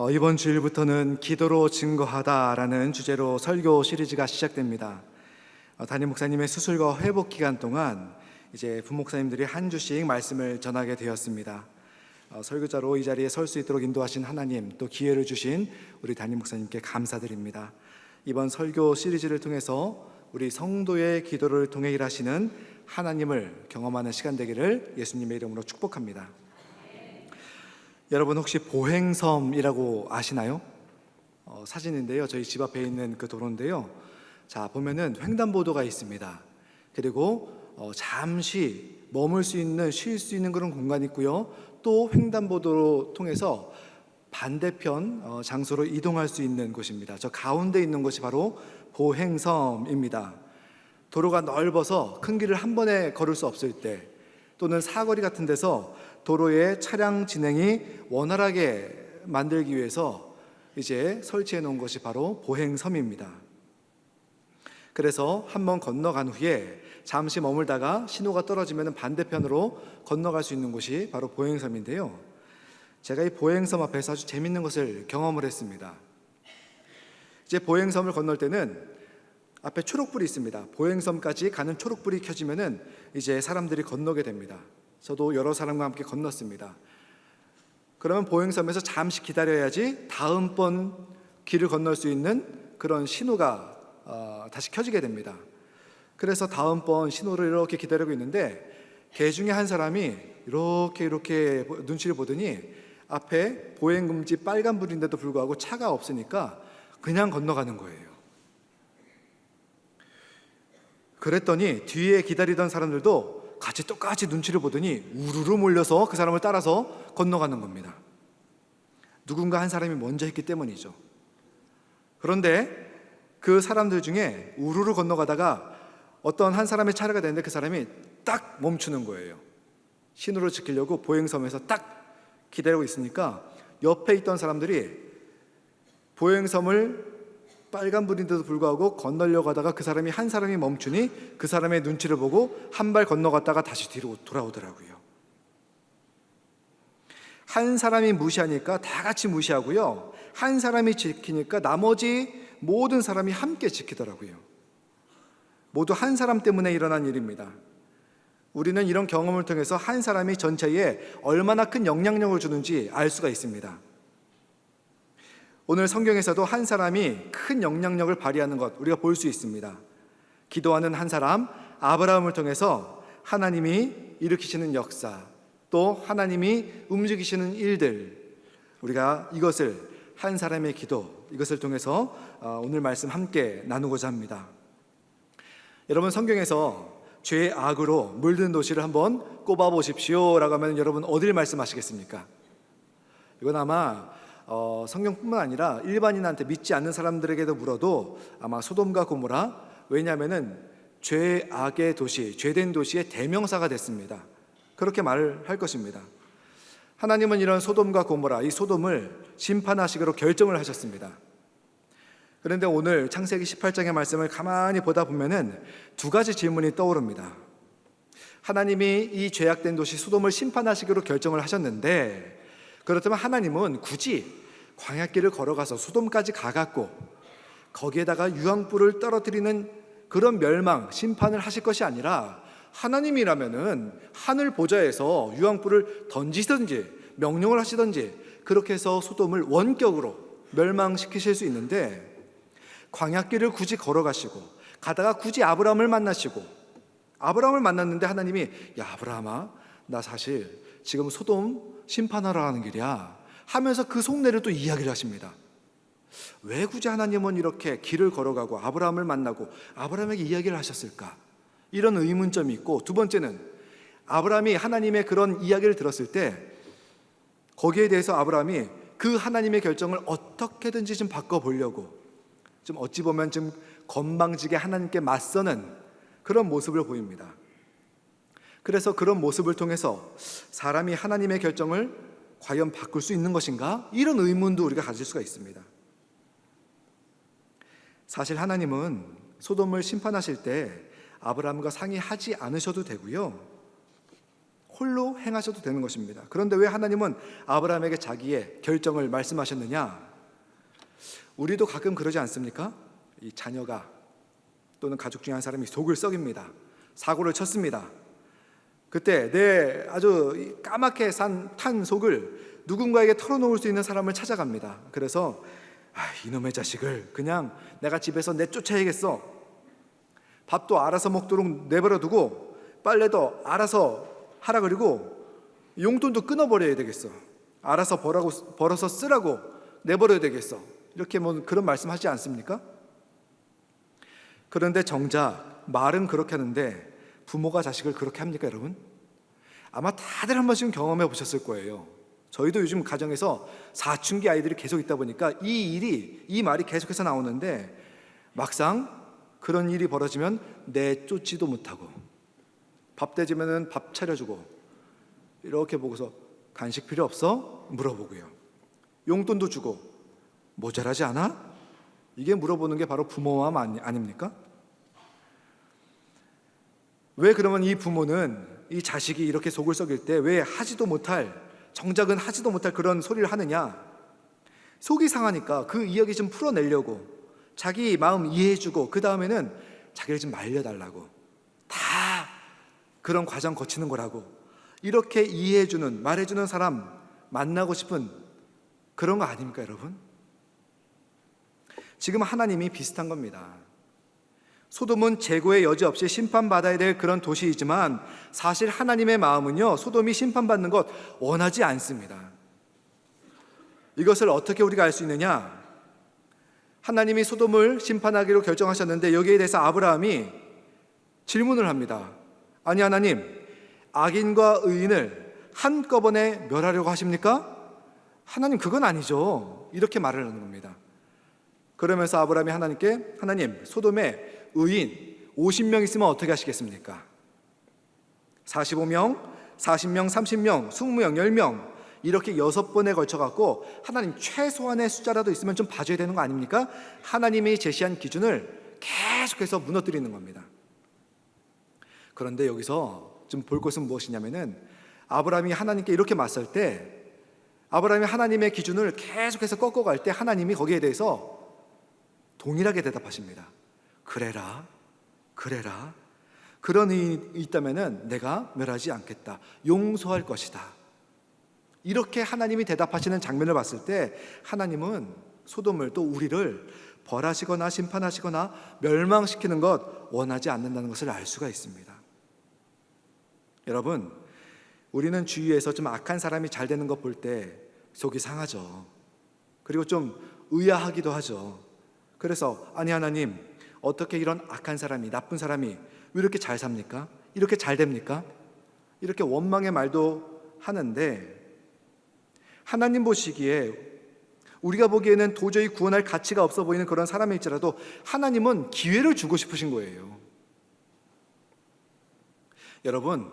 이번 주일부터는 기도로 증거하다라는 주제로 설교 시리즈가 시작됩니다. 담임 목사님의 수술과 회복 기간 동안 이제 부목사님들이 한 주씩 말씀을 전하게 되었습니다. 설교자로 이 자리에 설 수 있도록 인도하신 하나님, 또 기회를 주신 우리 담임 목사님께 감사드립니다. 이번 설교 시리즈를 통해서 우리 성도의 기도를 통해 일하시는 하나님을 경험하는 시간 되기를 예수님의 이름으로 축복합니다. 여러분 혹시 보행섬이라고 아시나요? 사진인데요. 저희 집 앞에 있는 그 도로인데요. 자, 보면은 횡단보도가 있습니다. 그리고 잠시 머물 수 있는, 쉴 수 있는 그런 공간이 있고요. 또 횡단보도로 통해서 반대편 장소로 이동할 수 있는 곳입니다. 저 가운데 있는 곳이 바로 보행섬입니다. 도로가 넓어서 큰 길을 한 번에 걸을 수 없을 때, 또는 사거리 같은 데서 도로의 차량 진행이 원활하게 만들기 위해서 이제 설치해 놓은 것이 바로 보행섬입니다. 그래서 한번 건너간 후에 잠시 머물다가 신호가 떨어지면 반대편으로 건너갈 수 있는 곳이 바로 보행섬인데요. 제가 이 보행섬 앞에서 아주 재밌는 것을 경험을 했습니다. 이제 보행섬을 건널 때는 앞에 초록불이 있습니다. 보행섬까지 가는 초록불이 켜지면은 이제 사람들이 건너게 됩니다. 저도 여러 사람과 함께 건넜습니다. 그러면 보행섬에서 잠시 기다려야지 다음번 길을 건널 수 있는 그런 신호가 다시 켜지게 됩니다. 그래서 다음번 신호를 이렇게 기다리고 있는데 개 중에 한 사람이 이렇게 눈치를 보더니 앞에 보행금지 빨간불인데도 불구하고 차가 없으니까 그냥 건너가는 거예요. 그랬더니 뒤에 기다리던 사람들도 같이 똑같이 눈치를 보더니 우르르 몰려서 그 사람을 따라서 건너가는 겁니다. 누군가 한 사람이 먼저 했기 때문이죠. 그런데 그 사람들 중에 우르르 건너가다가 어떤 한 사람의 차례가 되는데 그 사람이 딱 멈추는 거예요. 신호를 지키려고 보행섬에서 딱 기다리고 있으니까 옆에 있던 사람들이 보행섬을 빨간불인데도 불구하고 건너려고 하다가 그 사람이 한 사람이 멈추니 그 사람의 눈치를 보고 한 발 건너갔다가 다시 뒤로 돌아오더라고요. 한 사람이 무시하니까 다 같이 무시하고요. 한 사람이 지키니까 나머지 모든 사람이 함께 지키더라고요. 모두 한 사람 때문에 일어난 일입니다. 우리는 이런 경험을 통해서 한 사람이 전체에 얼마나 큰 영향력을 주는지 알 수가 있습니다. 오늘 성경에서도 한 사람이 큰 영향력을 발휘하는 것 우리가 볼 수 있습니다. 기도하는 한 사람 아브라함을 통해서 하나님이 일으키시는 역사, 또 하나님이 움직이시는 일들, 우리가 이것을 한 사람의 기도, 이것을 통해서 오늘 말씀 함께 나누고자 합니다. 여러분 성경에서 죄의 악으로 물든 도시를 한번 꼽아보십시오 라고 하면 여러분 어딜 말씀하시겠습니까? 이건 아마 성경뿐만 아니라 일반인한테 믿지 않는 사람들에게도 물어도 아마 소돔과 고모라, 왜냐하면은 죄악의 도시, 죄된 도시의 대명사가 됐습니다. 그렇게 말을 할 것입니다. 하나님은 이런 소돔과 고모라, 이 소돔을 심판하시기로 결정을 하셨습니다. 그런데 오늘 창세기 18장의 말씀을 가만히 보다 보면은 두 가지 질문이 떠오릅니다. 하나님이 이 죄악된 도시 소돔을 심판하시기로 결정을 하셨는데, 그렇다면 하나님은 굳이 광야길을 걸어가서 소돔까지 가갖고 거기에다가 유황불을 떨어뜨리는 그런 멸망, 심판을 하실 것이 아니라 하나님이라면은 하늘 보좌에서 유황불을 던지든지 명령을 하시든지 그렇게 해서 소돔을 원격으로 멸망시키실 수 있는데, 광야길을 굳이 걸어가시고 가다가 굳이 아브라함을 만나시고, 아브라함을 만났는데 하나님이 야 아브라함아, 나 사실 지금 소돔 심판하러 가는 길이야 하면서 그 속내를 또 이야기를 하십니다. 왜 굳이 하나님은 이렇게 길을 걸어가고 아브라함을 만나고 아브라함에게 이야기를 하셨을까? 이런 의문점이 있고, 두 번째는 아브라함이 하나님의 그런 이야기를 들었을 때 거기에 대해서 아브라함이 그 하나님의 결정을 어떻게든지 좀 바꿔보려고, 좀 어찌 보면 좀 건방지게 하나님께 맞서는 그런 모습을 보입니다. 그래서 그런 모습을 통해서 사람이 하나님의 결정을 과연 바꿀 수 있는 것인가? 이런 의문도 우리가 가질 수가 있습니다. 사실 하나님은 소돔을 심판하실 때 아브라함과 상의하지 않으셔도 되고요, 홀로 행하셔도 되는 것입니다. 그런데 왜 하나님은 아브라함에게 자기의 결정을 말씀하셨느냐? 우리도 가끔 그러지 않습니까? 이 자녀가 또는 가족 중에 한 사람이 속을 썩입니다. 사고를 쳤습니다. 그때 내 아주 까맣게 탄 속을 누군가에게 털어놓을 수 있는 사람을 찾아갑니다. 그래서 이놈의 자식을 그냥 내가 집에서 내쫓아야겠어. 밥도 알아서 먹도록 내버려두고 빨래도 알아서 하라, 그리고 용돈도 끊어버려야 되겠어. 알아서 벌어서 쓰라고 내버려야 되겠어. 이렇게 그런 말씀 하지 않습니까? 그런데 정작 말은 그렇게 하는데 부모가 자식을 그렇게 합니까, 여러분? 아마 다들 한 번씩은 경험해 보셨을 거예요. 저희도 요즘 가정에서 사춘기 아이들이 계속 있다 보니까 이 말이 계속해서 나오는데 막상 그런 일이 벌어지면 내쫓지도 못하고 밥 대지면은 밥 차려주고 이렇게 보고서 간식 필요 없어? 물어보고요. 용돈도 주고 모자라지 않아? 이게 물어보는 게 바로 부모 마음 아닙니까? 왜 그러면 이 부모는 이 자식이 이렇게 속을 썩일 때 왜 정작은 하지도 못할 그런 소리를 하느냐? 속이 상하니까 그 이야기 좀 풀어내려고, 자기 마음 이해해주고, 그 다음에는 자기를 좀 말려달라고, 다 그런 과정 거치는 거라고, 이렇게 이해해주는, 말해주는 사람 만나고 싶은 그런 거 아닙니까, 여러분? 지금 하나님이 비슷한 겁니다. 소돔은 재고의 여지 없이 심판받아야 될 그런 도시이지만 사실 하나님의 마음은요, 소돔이 심판받는 것 원하지 않습니다. 이것을 어떻게 우리가 알 수 있느냐? 하나님이 소돔을 심판하기로 결정하셨는데 여기에 대해서 아브라함이 질문을 합니다. 아니 하나님, 악인과 의인을 한꺼번에 멸하려고 하십니까? 하나님, 그건 아니죠. 이렇게 말을 하는 겁니다. 그러면서 아브라함이 하나님께, 하나님, 소돔에 의인 50명 있으면 어떻게 하시겠습니까? 45명, 40명, 30명, 20명, 10명 이렇게 6번에 걸쳐갖고 하나님 최소한의 숫자라도 있으면 좀 봐줘야 되는 거 아닙니까? 하나님이 제시한 기준을 계속해서 무너뜨리는 겁니다. 그런데 여기서 좀 볼 것은 무엇이냐면은 아브라함이 하나님께 이렇게 맞설 때, 아브라함이 하나님의 기준을 계속해서 꺾어갈 때 하나님이 거기에 대해서 동일하게 대답하십니다. 그래라. 그런 의인이 있다면은 내가 멸하지 않겠다. 용서할 것이다. 이렇게 하나님이 대답하시는 장면을 봤을 때 하나님은 소돔을, 또 우리를 벌하시거나 심판하시거나 멸망시키는 것 원하지 않는다는 것을 알 수가 있습니다. 여러분, 우리는 주위에서 좀 악한 사람이 잘 되는 것 볼 때 속이 상하죠. 그리고 좀 의아하기도 하죠. 그래서 아니 하나님, 어떻게 이런 악한 사람이, 나쁜 사람이 왜 이렇게 잘 삽니까? 이렇게 잘 됩니까? 이렇게 원망의 말도 하는데, 하나님 보시기에 우리가 보기에는 도저히 구원할 가치가 없어 보이는 그런 사람일지라도 하나님은 기회를 주고 싶으신 거예요. 여러분,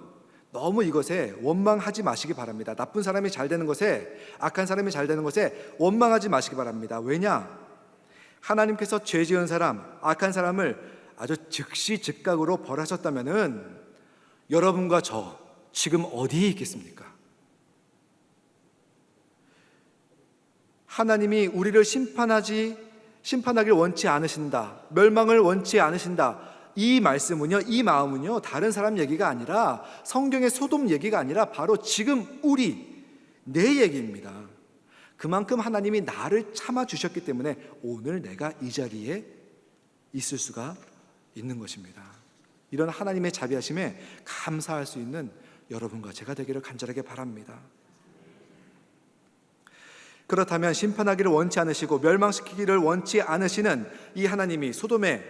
너무 이것에 원망하지 마시기 바랍니다. 나쁜 사람이 잘 되는 것에, 악한 사람이 잘 되는 것에 원망하지 마시기 바랍니다. 왜냐? 하나님께서 죄 지은 사람, 악한 사람을 아주 즉시 즉각으로 벌하셨다면은 여러분과 저 지금 어디에 있겠습니까? 하나님이 우리를 심판하길 원치 않으신다, 멸망을 원치 않으신다, 이 말씀은요, 이 마음은요, 다른 사람 얘기가 아니라, 성경의 소돔 얘기가 아니라 바로 지금 내 얘기입니다. 그만큼 하나님이 나를 참아주셨기 때문에 오늘 내가 이 자리에 있을 수가 있는 것입니다. 이런 하나님의 자비하심에 감사할 수 있는 여러분과 제가 되기를 간절하게 바랍니다. 그렇다면 심판하기를 원치 않으시고 멸망시키기를 원치 않으시는 이 하나님이 소돔에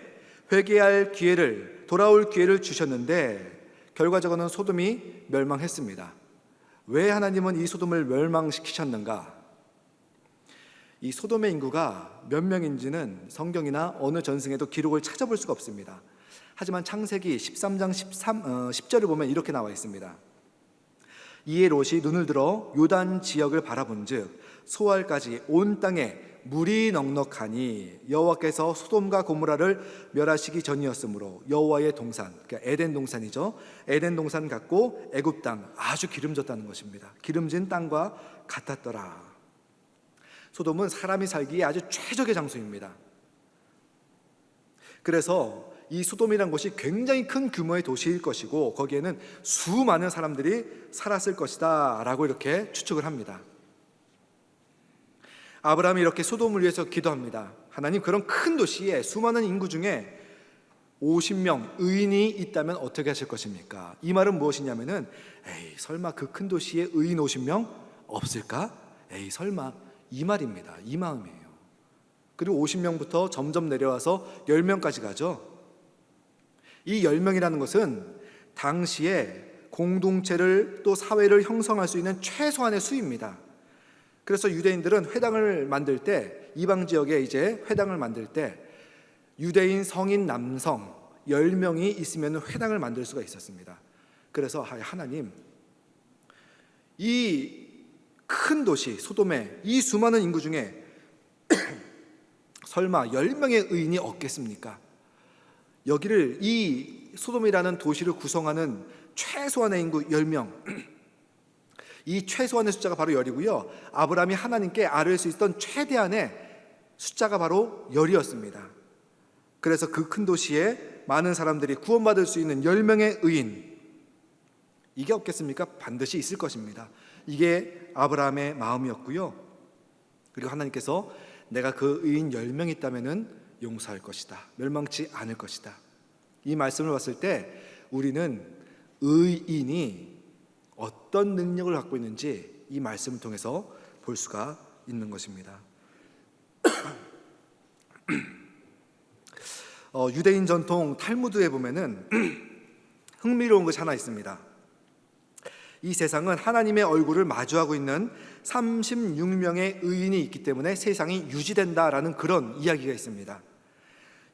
회개할 기회를, 돌아올 기회를 주셨는데 결과적으로는 소돔이 멸망했습니다. 왜 하나님은 이 소돔을 멸망시키셨는가? 이 소돔의 인구가 몇 명인지는 성경이나 어느 전승에도 기록을 찾아볼 수가 없습니다. 하지만 창세기 13장 10절을 보면 이렇게 나와 있습니다. 이에 롯이 눈을 들어 요단 지역을 바라본즉 소알까지 온 땅에 물이 넉넉하니 여호와께서 소돔과 고모라를 멸하시기 전이었으므로 여호와의 동산, 그러니까 에덴 동산이죠. 에덴 동산 같고 애굽 땅 아주 기름졌다는 것입니다. 기름진 땅과 같았더라. 소돔은 사람이 살기에 아주 최적의 장소입니다. 그래서 이 소돔이란 곳이 굉장히 큰 규모의 도시일 것이고 거기에는 수많은 사람들이 살았을 것이다 라고 이렇게 추측을 합니다. 아브라함이 이렇게 소돔을 위해서 기도합니다. 하나님, 그런 큰 도시에 수많은 인구 중에 50명 의인이 있다면 어떻게 하실 것입니까? 이 말은 무엇이냐면은 에이, 설마 그 큰 도시에 의인 50명 없을까? 에이, 설마, 이 말입니다. 이 마음이에요. 그리고 50명부터 점점 내려와서 10명까지 가죠. 이 10명이라는 것은 당시에 공동체를 또 사회를 형성할 수 있는 최소한의 수입니다. 그래서 유대인들은 회당을 만들 때, 이방 지역에 이제 회당을 만들 때 유대인 성인 남성 10명이 있으면 회당을 만들 수가 있었습니다. 그래서 하나님, 이 큰 도시 소돔의 이 수많은 인구 중에 설마 10명의 의인이 없겠습니까? 여기를, 이 소돔이라는 도시를 구성하는 최소한의 인구 10명, 이 최소한의 숫자가 바로 열이고요, 아브라함이 하나님께 아뢰을 수 있던 최대한의 숫자가 바로 열이었습니다. 그래서 그 큰 도시에 많은 사람들이 구원받을 수 있는 10명의 의인, 이게 없겠습니까? 반드시 있을 것입니다. 이게 아브라함의 마음이었고요. 그리고 하나님께서 내가 그 의인 10명 있다면은 용서할 것이다, 멸망치 않을 것이다. 이 말씀을 봤을 때 우리는 의인이 어떤 능력을 갖고 있는지 이 말씀을 통해서 볼 수가 있는 것입니다. 유대인 전통 탈무드에 보면은 흥미로운 것이 하나 있습니다. 이 세상은 하나님의 얼굴을 마주하고 있는 36명의 의인이 있기 때문에 세상이 유지된다라는 그런 이야기가 있습니다.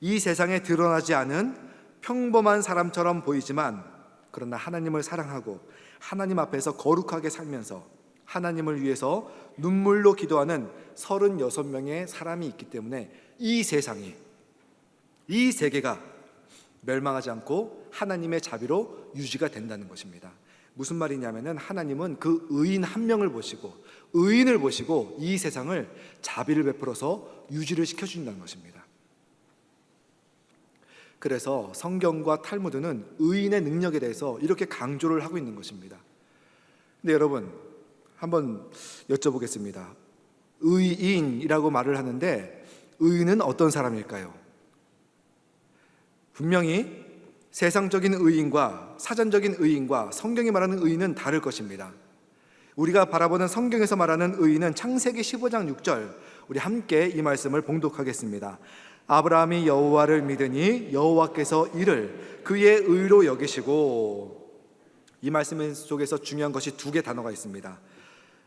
이 세상에 드러나지 않은 평범한 사람처럼 보이지만 그러나 하나님을 사랑하고 하나님 앞에서 거룩하게 살면서 하나님을 위해서 눈물로 기도하는 36명의 사람이 있기 때문에 이 세상이, 이 세계가 멸망하지 않고 하나님의 자비로 유지가 된다는 것입니다. 무슨 말이냐면은 하나님은 그 의인 한 명을 보시고, 의인을 보시고 이 세상을 자비를 베풀어서 유지를 시켜준다는 것입니다. 그래서 성경과 탈무드는 의인의 능력에 대해서 이렇게 강조를 하고 있는 것입니다. 근데 여러분, 한번 여쭤보겠습니다. 의인이라고 말을 하는데 의인은 어떤 사람일까요? 분명히 세상적인 의인과 사전적인 의인과 성경이 말하는 의인은 다를 것입니다. 우리가 바라보는 성경에서 말하는 의인은 창세기 15장 6절, 우리 함께 이 말씀을 봉독하겠습니다. 아브라함이 여호와를 믿으니 여호와께서 이를 그의 의로 여기시고, 이 말씀 속에서 중요한 것이 두 개 단어가 있습니다.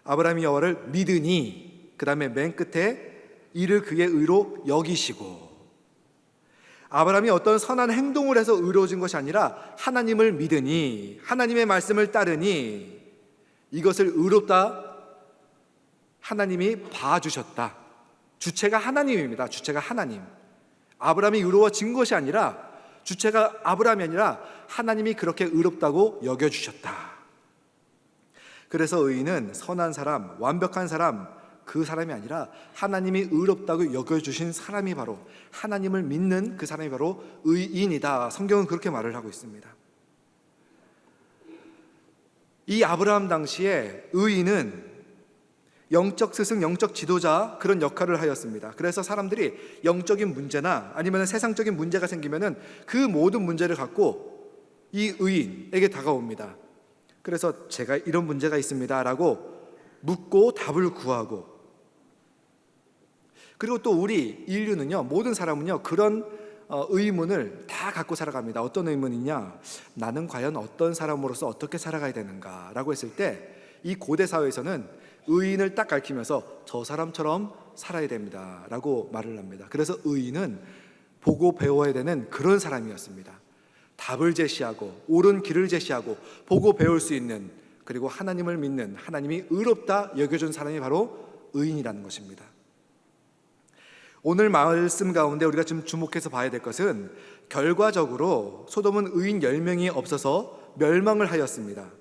아브라함이 여호와를 믿으니, 그 다음에 맨 끝에 이를 그의 의로 여기시고, 아브라함이 어떤 선한 행동을 해서 의로워진 것이 아니라 하나님을 믿으니, 하나님의 말씀을 따르니 이것을 의롭다 하나님이 봐주셨다. 주체가 하나님입니다. 주체가 하나님. 아브라함이 의로워진 것이 아니라, 주체가 아브라함이 아니라 하나님이 그렇게 의롭다고 여겨주셨다. 그래서 의인은 선한 사람, 완벽한 사람, 그 사람이 아니라 하나님이 의롭다고 여겨주신 사람이 바로, 하나님을 믿는 그 사람이 바로 의인이다. 성경은 그렇게 말을 하고 있습니다. 이 아브라함 당시에 의인은 영적 스승, 영적 지도자, 그런 역할을 하였습니다. 그래서 사람들이 영적인 문제나 아니면 세상적인 문제가 생기면은 그 모든 문제를 갖고 이 의인에게 다가옵니다. 그래서 제가 이런 문제가 있습니다 라고 묻고 답을 구하고, 그리고 또 우리 인류는요, 모든 사람은요, 그런 의문을 다 갖고 살아갑니다. 어떤 의문이냐? 나는 과연 어떤 사람으로서 어떻게 살아가야 되는가 라고 했을 때, 이 고대 사회에서는 의인을 딱 가리키면서 저 사람처럼 살아야 됩니다 라고 말을 합니다. 그래서 의인은 보고 배워야 되는 그런 사람이었습니다. 답을 제시하고 옳은 길을 제시하고 보고 배울 수 있는, 그리고 하나님을 믿는, 하나님이 의롭다 여겨준 사람이 바로 의인이라는 것입니다. 오늘 말씀 가운데 우리가 좀 주목해서 봐야 될 것은 결과적으로 소돔은 의인 10명이 없어서 멸망을 하였습니다.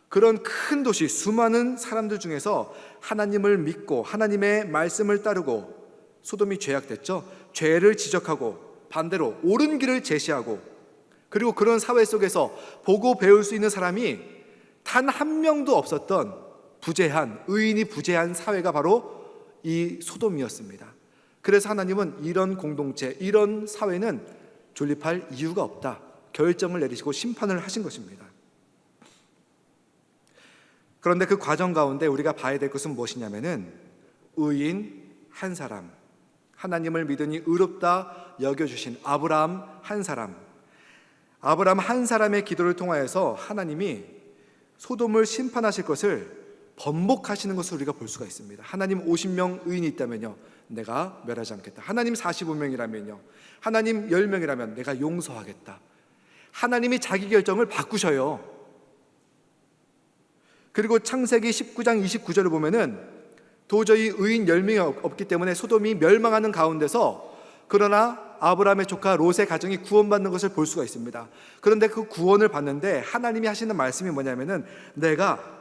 그런 큰 도시, 수많은 사람들 중에서 하나님을 믿고 하나님의 말씀을 따르고 소돔이 죄악됐죠. 죄를 지적하고 반대로 옳은 길을 제시하고, 그리고 그런 사회 속에서 보고 배울 수 있는 사람이 단 한 명도 없었던 부재한, 의인이 부재한 사회가 바로 이 소돔이었습니다. 그래서 하나님은 이런 공동체, 이런 사회는 존립할 이유가 없다, 결정을 내리시고 심판을 하신 것입니다. 그런데 그 과정 가운데 우리가 봐야 될 것은 무엇이냐면은 의인 한 사람, 하나님을 믿으니 의롭다 여겨주신 아브라함 한 사람, 아브라함 한 사람의 기도를 통하여서 하나님이 소돔을 심판하실 것을 번복하시는 것을 우리가 볼 수가 있습니다. 하나님 50명 의인이 있다면요, 내가 멸하지 않겠다. 하나님 45명이라면요, 하나님 10명이라면 내가 용서하겠다. 하나님이 자기 결정을 바꾸셔요. 그리고 창세기 19장 29절을 보면은 도저히 의인 10명이 없기 때문에 소돔이 멸망하는 가운데서, 그러나 아브라함의 조카 롯의 가정이 구원받는 것을 볼 수가 있습니다. 그런데 그 구원을 받는데 하나님이 하시는 말씀이 뭐냐면은 내가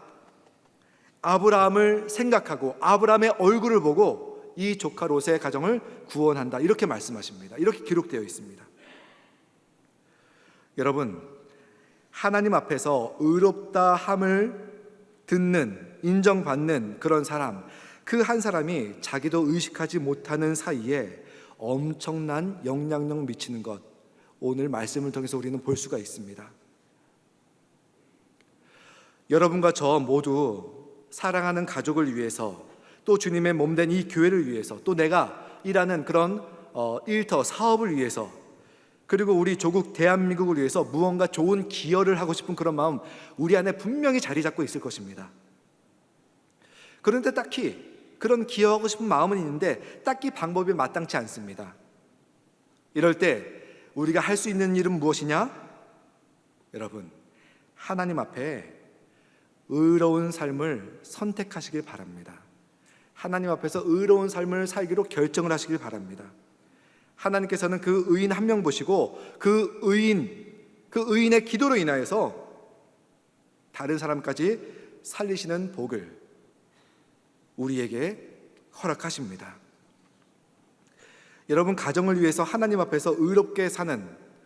아브라함을 생각하고 아브라함의 얼굴을 보고 이 조카 롯의 가정을 구원한다, 이렇게 말씀하십니다. 이렇게 기록되어 있습니다. 여러분, 하나님 앞에서 의롭다 함을 듣는, 인정받는 그런 사람, 그 한 사람이 자기도 의식하지 못하는 사이에 엄청난 영향력 미치는 것, 오늘 말씀을 통해서 우리는 볼 수가 있습니다. 여러분과 저 모두 사랑하는 가족을 위해서, 또 주님의 몸된 이 교회를 위해서, 또 내가 일하는 그런 일터, 사업을 위해서, 그리고 우리 조국 대한민국을 위해서 무언가 좋은 기여를 하고 싶은 그런 마음 우리 안에 분명히 자리 잡고 있을 것입니다. 그런데 딱히 그런 기여하고 싶은 마음은 있는데 딱히 방법이 마땅치 않습니다. 이럴 때 우리가 할 수 있는 일은 무엇이냐? 여러분, 하나님 앞에 의로운 삶을 선택하시길 바랍니다. 하나님 앞에서 의로운 삶을 살기로 결정을 하시길 바랍니다. 하나님께서는 그 의인 한 명 보시고 그 의인의 기도로 인하여서 다른 사람까지 살리시는 복을 우리에게 허락하십니다. 여러분, 가정을 위해서 하나님 앞에서 의롭게 사는,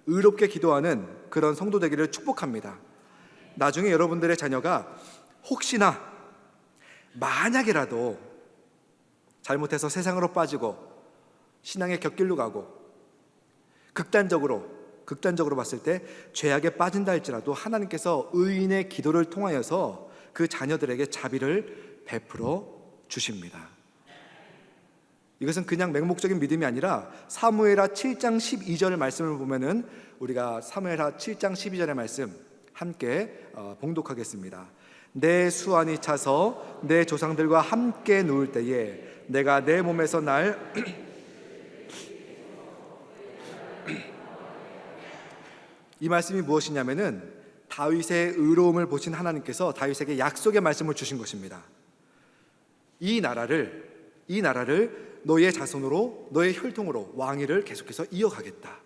의롭게 기도하는 그런 성도 되기를 축복합니다. 나중에 여러분들의 자녀가 혹시나 만약에라도 잘못해서 세상으로 빠지고 신앙의 곁길로 가고 극단적으로 봤을 때 죄악에 빠진다 할지라도 하나님께서 의인의 기도를 통하여서 그 자녀들에게 자비를 베풀어 주십니다. 이것은 그냥 맹목적인 믿음이 아니라 사무엘하 7장 12절의 말씀을 보면은, 우리가 사무엘하 7장 12절의 말씀 함께 봉독하겠습니다. 내 수완이 차서 내 조상들과 함께 누울 때에 내가 내 몸에서 날 이 말씀이 무엇이냐면은 다윗의 의로움을 보신 하나님께서 다윗에게 약속의 말씀을 주신 것입니다. 이 나라를 너의 자손으로, 너의 혈통으로 왕위를 계속해서 이어가겠다.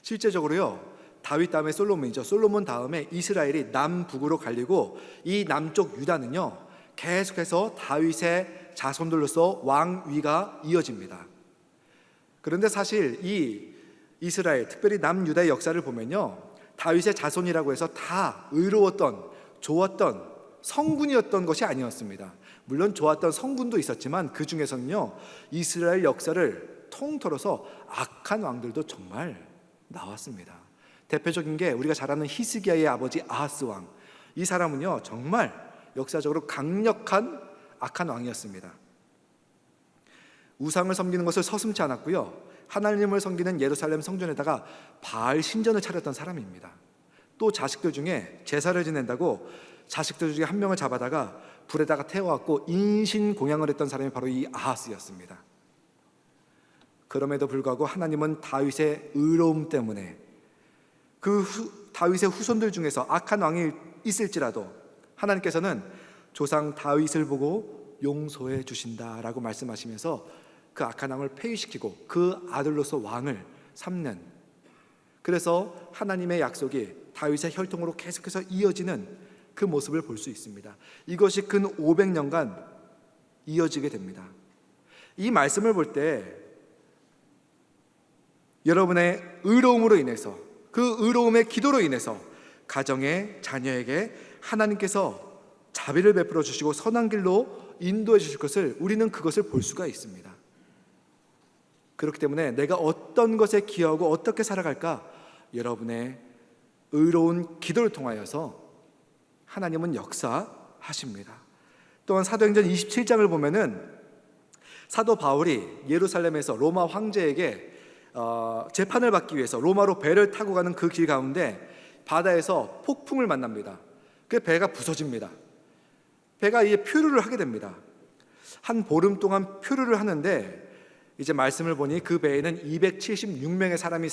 실제적으로요, 다윗 다음에 솔로몬이죠. 솔로몬 다음에 이스라엘이 남북으로 갈리고 이 남쪽 유다는요 계속해서 다윗의 자손들로서 왕위가 이어집니다. 그런데 사실 이 이스라엘, 특별히 남유다의 역사를 보면요, 다윗의 자손이라고 해서 다 의로웠던, 좋았던 성군이었던 것이 아니었습니다. 물론 좋았던 성군도 있었지만 그 중에서는요 이스라엘 역사를 통틀어서 악한 왕들도 정말 나왔습니다. 대표적인 게 우리가 잘 아는 히스기야의 아버지 아하스 왕. 이 사람은요 정말 역사적으로 강력한 악한 왕이었습니다. 우상을 섬기는 것을 서슴지 않았고요, 하나님을 섬기는 예루살렘 성전에다가 바알 신전을 차렸던 사람입니다. 또 자식들 중에 제사를 지낸다고 자식들 중에 한 명을 잡아다가 불에다가 태워갖고 인신공양을 했던 사람이 바로 이 아하스였습니다. 그럼에도 불구하고 하나님은 다윗의 의로움 때문에 다윗의 후손들 중에서 악한 왕이 있을지라도 하나님께서는 조상 다윗을 보고 용서해 주신다라고 말씀하시면서 그 악한 왕을 폐위시키고 그 아들로서 왕을 삼는, 그래서 하나님의 약속이 다윗의 혈통으로 계속해서 이어지는 그 모습을 볼 수 있습니다. 이것이 근 500년간 이어지게 됩니다. 이 말씀을 볼 때 여러분의 의로움으로 인해서, 그 의로움의 기도로 인해서 가정의 자녀에게 하나님께서 자비를 베풀어 주시고 선한 길로 인도해 주실 것을, 우리는 그것을 볼 수가 있습니다. 그렇기 때문에 내가 어떤 것에 기여하고 어떻게 살아갈까, 여러분의 의로운 기도를 통하여서 하나님은 역사하십니다. 또한 사도행전 27장을 보면은 사도 바울이 예루살렘에서 로마 황제에게 재판을 받기 위해서 로마로 배를 타고 가는 그 길 가운데 바다에서 폭풍을 만납니다. 그 배가 부서집니다. 배가 이제 표류를 하게 됩니다. 한 보름 동안 표류를 하는데 이제 말씀을 보니 그 배에는 276명의 사람이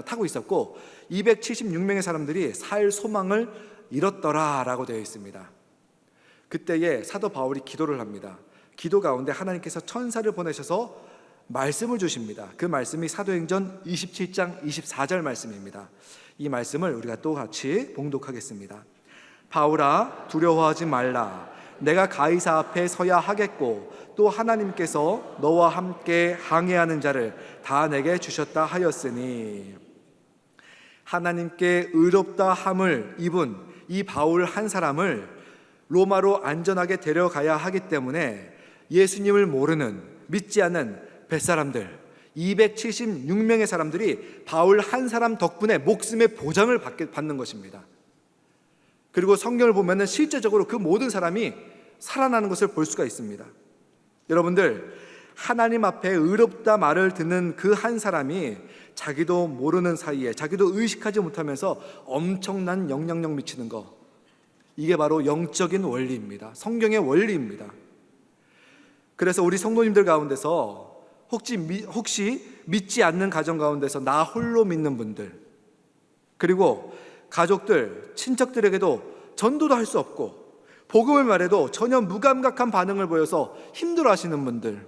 타고 있었고 276명의 사람들이 살 소망을 잃었더라라고 되어 있습니다. 그때에 사도 바울이 기도를 합니다. 기도 가운데 하나님께서 천사를 보내셔서 말씀을 주십니다. 그 말씀이 사도행전 27장 24절 말씀입니다. 이 말씀을 우리가 또 같이 봉독하겠습니다. 바울아, 두려워하지 말라. 내가 가이사 앞에 서야 하겠고 또 하나님께서 너와 함께 항해하는 자를 다 내게 주셨다 하였으니, 하나님께 의롭다 함을 입은 이 바울 한 사람을 로마로 안전하게 데려가야 하기 때문에 예수님을 모르는, 믿지 않는 뱃사람들 276명의 사람들이 바울 한 사람 덕분에 목숨의 보장을 받는 것입니다. 그리고 성경을 보면은 실제적으로 그 모든 사람이 살아나는 것을 볼 수가 있습니다. 여러분들, 하나님 앞에 의롭다 말을 듣는 그 한 사람이 자기도 모르는 사이에, 자기도 의식하지 못하면서 엄청난 영향력 미치는 것, 이게 바로 영적인 원리입니다. 성경의 원리입니다. 그래서 우리 성도님들 가운데서 혹시 믿지 않는 가정 가운데서 나 홀로 믿는 분들, 그리고 가족들, 친척들에게도 전도도 할 수 없고 복음을 말해도 전혀 무감각한 반응을 보여서 힘들어 하시는 분들,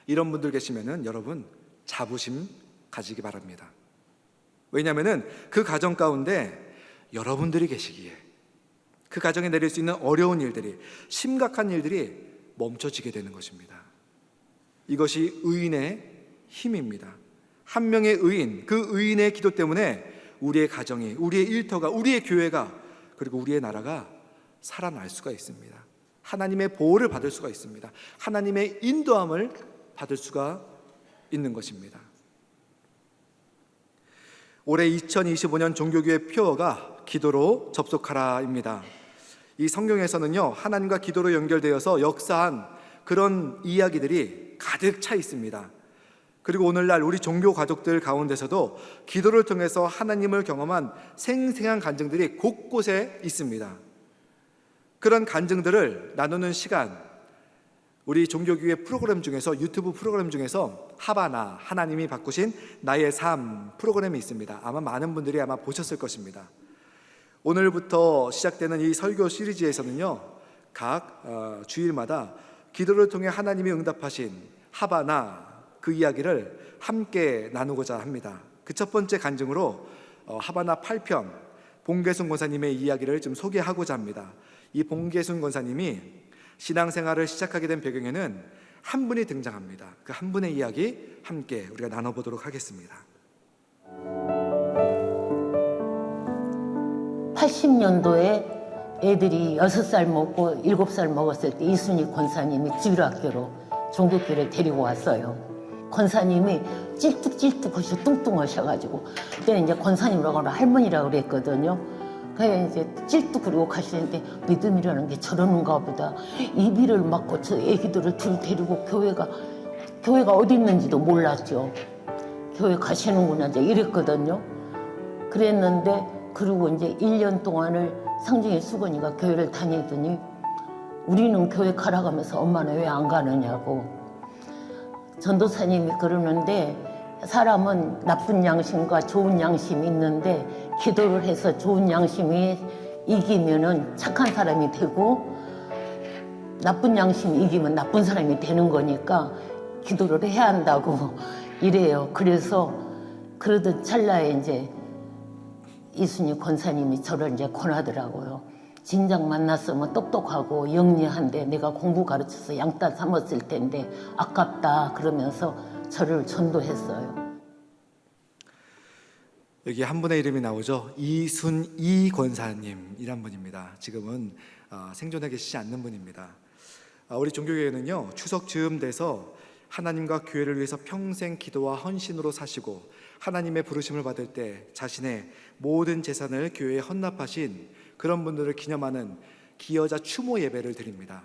이런 분들 계시면은 여러분 자부심 가지기 바랍니다. 왜냐하면은 그 가정 가운데 여러분들이 계시기에 그 가정에 내릴 수 있는 어려운 일들이, 심각한 일들이 멈춰지게 되는 것입니다. 이것이 의인의 힘입니다. 한 명의 의인, 그 의인의 기도 때문에 우리의 가정이, 우리의 일터가, 우리의 교회가, 그리고 우리의 나라가 살아날 수가 있습니다. 하나님의 보호를 받을 수가 있습니다. 하나님의 인도함을 받을 수가 있는 것입니다. 올해 2025년 종교교회 표어가 기도로 접속하라입니다. 이 성경에서는요, 하나님과 기도로 연결되어서 역사한 그런 이야기들이 가득 차 있습니다. 그리고 오늘날 우리 종교 가족들 가운데서도 기도를 통해서 하나님을 경험한 생생한 간증들이 곳곳에 있습니다. 그런 간증들을 나누는 시간, 우리 종교교회 프로그램 중에서, 유튜브 프로그램 중에서 하바나, 하나님이 바꾸신 나의 삶 프로그램이 있습니다. 아마 많은 분들이 아마 보셨을 것입니다. 오늘부터 시작되는 이 설교 시리즈에서는요, 각 주일마다 기도를 통해 하나님이 응답하신 하바나, 그 이야기를 함께 나누고자 합니다. 그 첫 번째 간증으로 하바나 8편 봉계순 권사님의 이야기를 좀 소개하고자 합니다. 이 봉계순 권사님이 신앙생활을 시작하게 된 배경에는 한 분이 등장합니다. 그 한 분의 이야기 함께 우리가 나눠보도록 하겠습니다. 80년도에 애들이 6살 먹고 7살 먹었을 때 이순희 권사님이 지휘학교로 종교교회를 데리고 왔어요. 권사님이 찔뚝찔뚝하셔, 뚱뚱하셔가지고 그때는 이제 권사님이라고 하면 할머니라고 그랬거든요. 그래서 이제 찔뚝 그러고 가시는데 믿음이라는 게 저러는가 보다. 이비를 맞고 저 애기들을 둘 데리고 교회가 어디 있는지도 몰랐죠. 교회 가시는구나 이제 이랬거든요. 그랬는데 그리고 이제 1년 동안을 상중의 수건이가 교회를 다니더니 우리는 교회 가라가면서 엄마는 왜 안 가느냐고. 전도사님이 그러는데 사람은 나쁜 양심과 좋은 양심이 있는데 기도를 해서 좋은 양심이 이기면은 착한 사람이 되고 나쁜 양심이 이기면 나쁜 사람이 되는 거니까 기도를 해야 한다고 이래요. 그래서 그러던 찰나에 이제 이순희 권사님이 저를 이제 권하더라고요. 진작 만났으면 똑똑하고 영리한데 내가 공부 가르쳐서 양따 삼았을 텐데 아깝다 그러면서 저를 전도했어요. 여기 한 분의 이름이 나오죠. 이순희 권사님이란 분입니다. 지금은 생존해 계시지 않는 분입니다. 우리 종교교회는요, 추석 즈음 돼서 하나님과 교회를 위해서 평생 기도와 헌신으로 사시고 하나님의 부르심을 받을 때 자신의 모든 재산을 교회에 헌납하신 그런 분들을 기념하는 기여자 추모 예배를 드립니다.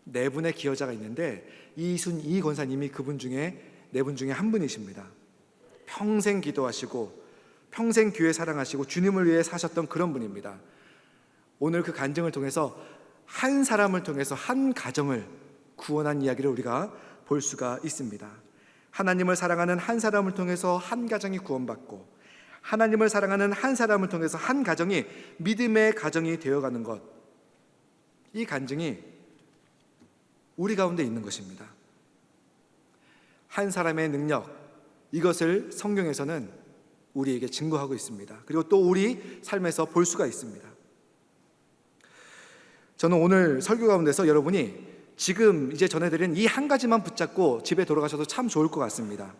네 분의 기여자가 있는데 이순희 권사님이 그분 중에 네 분 중에 한 분이십니다. 평생 기도하시고 평생 교회 사랑하시고 주님을 위해 사셨던 그런 분입니다. 오늘 그 간증을 통해서 한 사람을 통해서 한 가정을 구원한 이야기를 우리가 볼 수가 있습니다. 하나님을 사랑하는 한 사람을 통해서 한 가정이 구원받고 하나님을 사랑하는 한 사람을 통해서 한 가정이 믿음의 가정이 되어가는 것, 이 간증이 우리 가운데 있는 것입니다. 한 사람의 능력, 이것을 성경에서는 우리에게 증거하고 있습니다. 그리고 또 우리 삶에서 볼 수가 있습니다. 저는 오늘 설교 가운데서 여러분이 지금 이제 전해드린 이 한 가지만 붙잡고 집에 돌아가셔도 참 좋을 것 같습니다.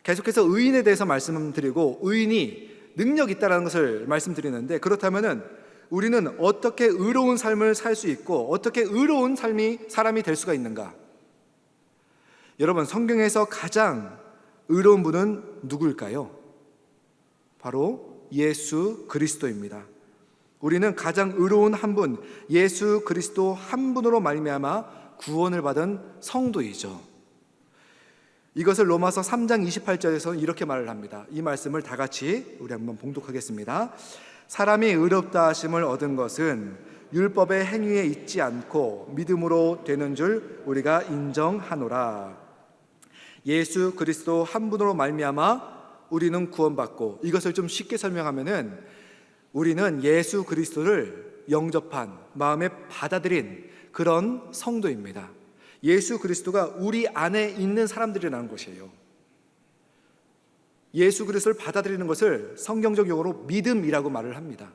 계속해서 의인에 대해서 말씀드리고 의인이 능력이 있다는 것을 말씀드리는데, 그렇다면 우리는 어떻게 의로운 삶을 살 수 있고 어떻게 의로운 사람이 될 수가 있는가? 여러분, 성경에서 가장 의로운 분은 누구일까요? 바로 예수 그리스도입니다. 우리는 가장 의로운 한 분, 예수 그리스도 한 분으로 말미암아 구원을 받은 성도이죠. 이것을 로마서 3장 28절에서는 이렇게 말을 합니다. 이 말씀을 다 같이 우리 한번 봉독하겠습니다. 사람이 의롭다 하심을 얻은 것은 율법의 행위에 있지 않고 믿음으로 되는 줄 우리가 인정하노라. 예수 그리스도 한 분으로 말미암아 우리는 구원받고, 이것을 좀 쉽게 설명하면은 우리는 예수 그리스도를 영접한, 마음에 받아들인 그런 성도입니다. 예수 그리스도가 우리 안에 있는 사람들이라는 것이에요. 예수 그리스도를 받아들이는 것을 성경적 용어로 믿음이라고 말을 합니다.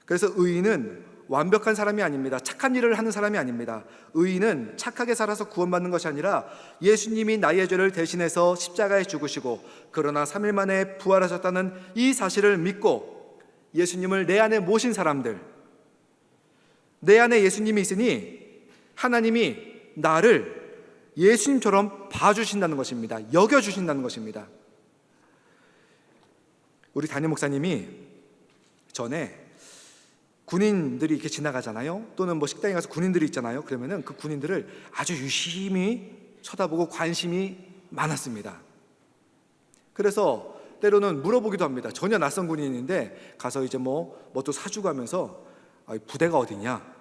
그래서 의인은 완벽한 사람이 아닙니다. 착한 일을 하는 사람이 아닙니다. 의인은 착하게 살아서 구원받는 것이 아니라 예수님이 나의 죄를 대신해서 십자가에 죽으시고 그러나 3일 만에 부활하셨다는 이 사실을 믿고 예수님을 내 안에 모신 사람들, 내 안에 예수님이 있으니 하나님이 나를 예수님처럼 봐주신다는 것입니다. 여겨주신다는 것입니다. 우리 담임 목사님이 전에 군인들이 이렇게 지나가잖아요. 또는 뭐 식당에 가서 군인들이 있잖아요. 그러면은 그 군인들을 아주 유심히 쳐다보고 관심이 많았습니다. 그래서 때로는 물어보기도 합니다. 전혀 낯선 군인인데 가서 이제 뭐 또 사주고 하면서 부대가 어디냐?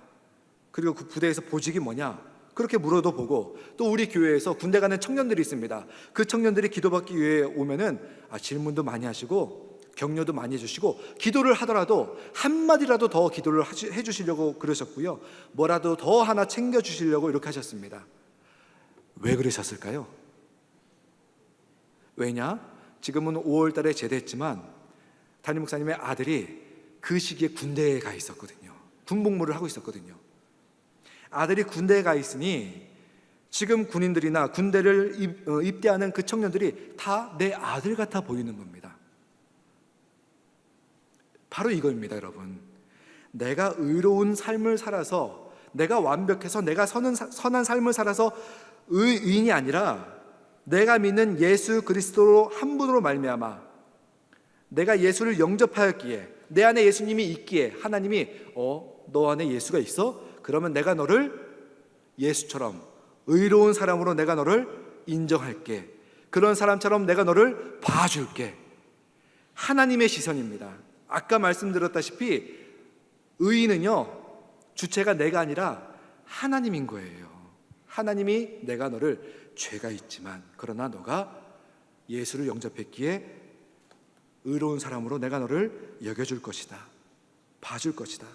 그리고 그 부대에서 보직이 뭐냐? 그렇게 물어도 보고, 또 우리 교회에서 군대 가는 청년들이 있습니다. 그 청년들이 기도받기 위해 오면은 질문도 많이 하시고 격려도 많이 해주시고, 기도를 하더라도 한마디라도 더 기도를 해주시려고 그러셨고요, 뭐라도 더 하나 챙겨주시려고 이렇게 하셨습니다. 왜 그러셨을까요? 왜냐? 지금은 5월 달에 제대했지만 담임 목사님의 아들이 그 시기에 군대에 가 있었거든요. 군복무를 하고 있었거든요. 아들이 군대에 가 있으니 지금 군인들이나 군대를 입대하는 그 청년들이 다 내 아들 같아 보이는 겁니다. 바로 이거입니다, 여러분. 내가 의로운 삶을 살아서, 내가 완벽해서 내가 선한 삶을 살아서 의인이 아니라 내가 믿는 예수 그리스도로 한 분으로 말미암아 내가 예수를 영접하였기에, 내 안에 예수님이 있기에 하나님이 너 안에 예수가 있어? 그러면 내가 너를 예수처럼 의로운 사람으로 내가 너를 인정할게. 그런 사람처럼 내가 너를 봐줄게. 하나님의 시선입니다. 아까 말씀드렸다시피 의인은요, 주체가 내가 아니라 하나님인 거예요. 하나님이 내가 너를, 죄가 있지만 그러나 너가 예수를 영접했기에 의로운 사람으로 내가 너를 여겨줄 것이다, 봐줄 것이다.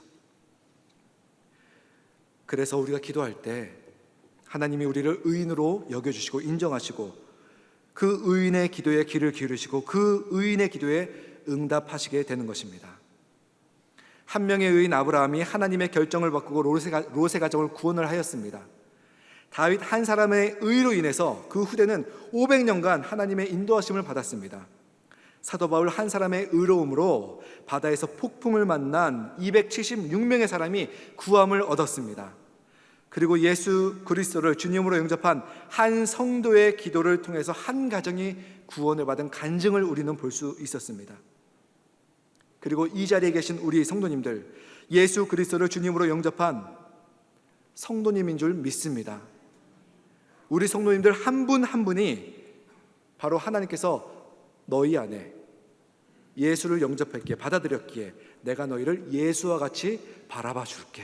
그래서 우리가 기도할 때 하나님이 우리를 의인으로 여겨주시고 인정하시고 그 의인의 기도에 귀를 기울이시고 그 의인의 기도에 응답하시게 되는 것입니다. 한 명의 의인 아브라함이 하나님의 결정을 바꾸고 롯의 가정을 구원을 하였습니다. 다윗 한 사람의 의로 인해서 그 후대는 500년간 하나님의 인도하심을 받았습니다. 사도 바울 한 사람의 의로움으로 바다에서 폭풍을 만난 276명의 사람이 구함을 얻었습니다. 그리고 예수 그리스도를 주님으로 영접한 한 성도의 기도를 통해서 한 가정이 구원을 받은 간증을 우리는 볼 수 있었습니다. 그리고 이 자리에 계신 우리 성도님들, 예수 그리스도를 주님으로 영접한 성도님인 줄 믿습니다. 우리 성도님들 한 분 한 분이 바로 하나님께서 너희 안에 예수를 영접했기에 받아들였기에 내가 너희를 예수와 같이 바라봐 줄게.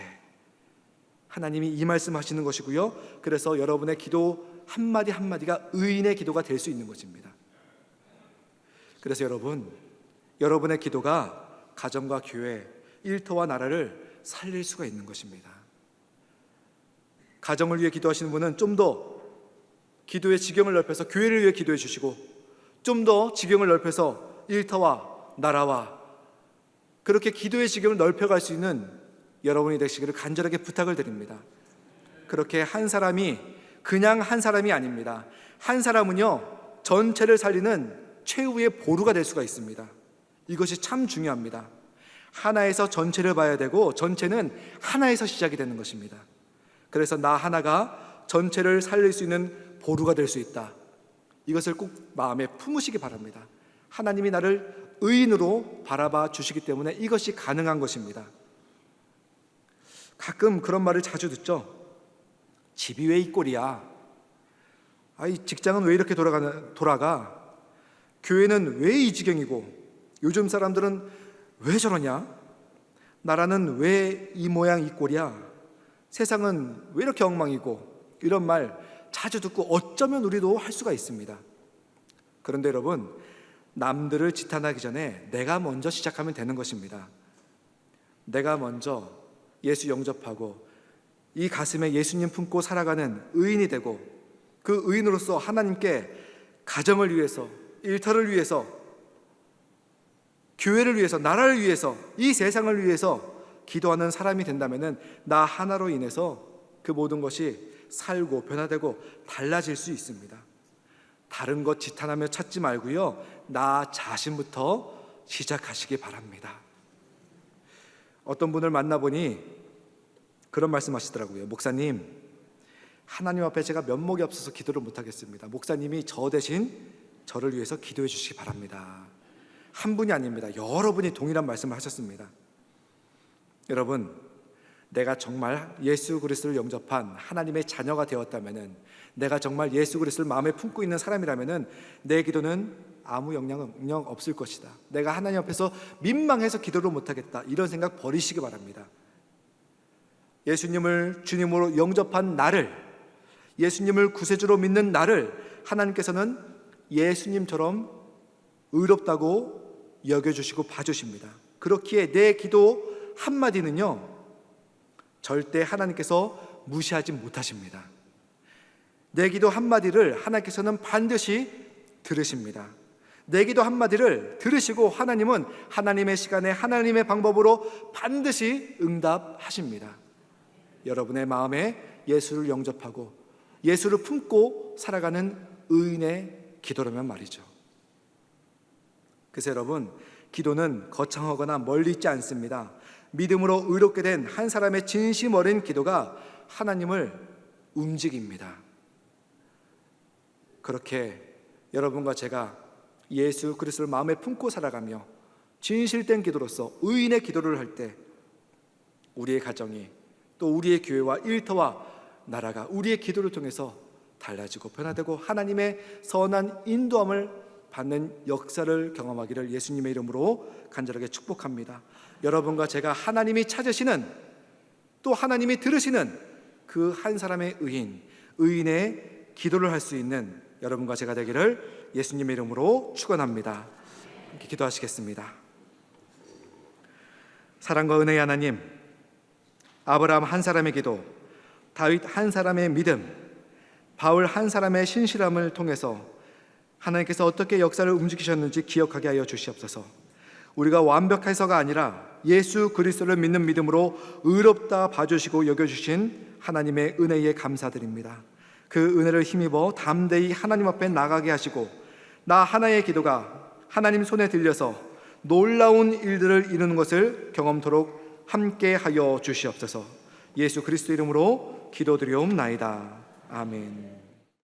하나님이 이 말씀하시는 것이고요. 그래서 여러분의 기도 한마디 한마디가 의인의 기도가 될 수 있는 것입니다. 그래서 여러분의 기도가 가정과 교회, 일터와 나라를 살릴 수가 있는 것입니다. 가정을 위해 기도하시는 분은 좀 더 기도의 지경을 넓혀서 교회를 위해 기도해 주시고, 좀 더 지경을 넓혀서 일터와 나라와 그렇게 기도의 지경을 넓혀갈 수 있는 여러분이 되시기를 간절하게 부탁을 드립니다. 그렇게 한 사람이 그냥 한 사람이 아닙니다. 한 사람은요, 전체를 살리는 최후의 보루가 될 수가 있습니다. 이것이 참 중요합니다. 하나에서 전체를 봐야 되고 전체는 하나에서 시작이 되는 것입니다. 그래서 나 하나가 전체를 살릴 수 있는 보루가 될 수 있다. 이것을 꼭 마음에 품으시기 바랍니다. 하나님이 나를 의인으로 바라봐 주시기 때문에 이것이 가능한 것입니다. 가끔 그런 말을 자주 듣죠. 집이 왜 이 꼴이야? 직장은 왜 이렇게 돌아가? 교회는 왜 이 지경이고? 요즘 사람들은 왜 저러냐? 나라는 왜 이 모양 이 꼴이야? 세상은 왜 이렇게 엉망이고? 이런 말 자주 듣고 어쩌면 우리도 할 수가 있습니다. 그런데 여러분, 남들을 지탄하기 전에 내가 먼저 시작하면 되는 것입니다. 내가 먼저 예수 영접하고 이 가슴에 예수님 품고 살아가는 의인이 되고 그 의인으로서 하나님께 가정을 위해서, 일터를 위해서, 교회를 위해서, 나라를 위해서, 이 세상을 위해서 기도하는 사람이 된다면 나 하나로 인해서 그 모든 것이 살고 변화되고 달라질 수 있습니다. 다른 것 지탄하며 찾지 말고요, 나 자신부터 시작하시기 바랍니다. 어떤 분을 만나보니 그런 말씀 하시더라고요. 목사님, 하나님 앞에 제가 면목이 없어서 기도를 못하겠습니다. 목사님이 저 대신 저를 위해서 기도해 주시기 바랍니다. 한 분이 아닙니다. 여러분이 동일한 말씀을 하셨습니다. 여러분, 내가 정말 예수 그리스도를 영접한 하나님의 자녀가 되었다면, 내가 정말 예수 그리스도를 마음에 품고 있는 사람이라면 내 기도는 아무 영향 없을 것이다. 내가 하나님 앞에서 민망해서 기도를 못하겠다, 이런 생각 버리시기 바랍니다. 예수님을 주님으로 영접한 나를, 예수님을 구세주로 믿는 나를 하나님께서는 예수님처럼 의롭다고 여겨주시고 봐주십니다. 그렇기에 내 기도 한마디는요, 절대 하나님께서 무시하지 못하십니다. 내 기도 한마디를 하나님께서는 반드시 들으십니다. 내 기도 한마디를 들으시고 하나님은 하나님의 시간에 하나님의 방법으로 반드시 응답하십니다. 여러분의 마음에 예수를 영접하고 예수를 품고 살아가는 의인의 기도라면 말이죠. 그래서 여러분, 기도는 거창하거나 멀리 있지 않습니다. 믿음으로 의롭게 된 한 사람의 진심 어린 기도가 하나님을 움직입니다. 그렇게 여러분과 제가 예수 그리스도를 마음에 품고 살아가며 진실된 기도로서 의인의 기도를 할 때 우리의 가정이, 또 우리의 교회와 일터와 나라가 우리의 기도를 통해서 달라지고 변화되고 하나님의 선한 인도함을 받는 역사를 경험하기를 예수님의 이름으로 간절하게 축복합니다. 여러분과 제가 하나님이 찾으시는, 또 하나님이 들으시는 그 한 사람의 의인의 기도를 할 수 있는 여러분과 제가 되기를 예수님의 이름으로 축원합니다. 이렇게 기도하시겠습니다. 사랑과 은혜의 하나님, 아브라함 한 사람의 기도, 다윗 한 사람의 믿음, 바울 한 사람의 신실함을 통해서 하나님께서 어떻게 역사를 움직이셨는지 기억하게 하여 주시옵소서. 우리가 완벽해서가 아니라 예수 그리스도를 믿는 믿음으로 의롭다 봐주시고 여겨주신 하나님의 은혜에 감사드립니다. 그 은혜를 힘입어 담대히 하나님 앞에 나가게 하시고 나 하나의 기도가 하나님 손에 들려서 놀라운 일들을 이루는 것을 경험토록 함께 하여 주시옵소서. 예수 그리스도 이름으로 기도드리옵나이다. 아멘.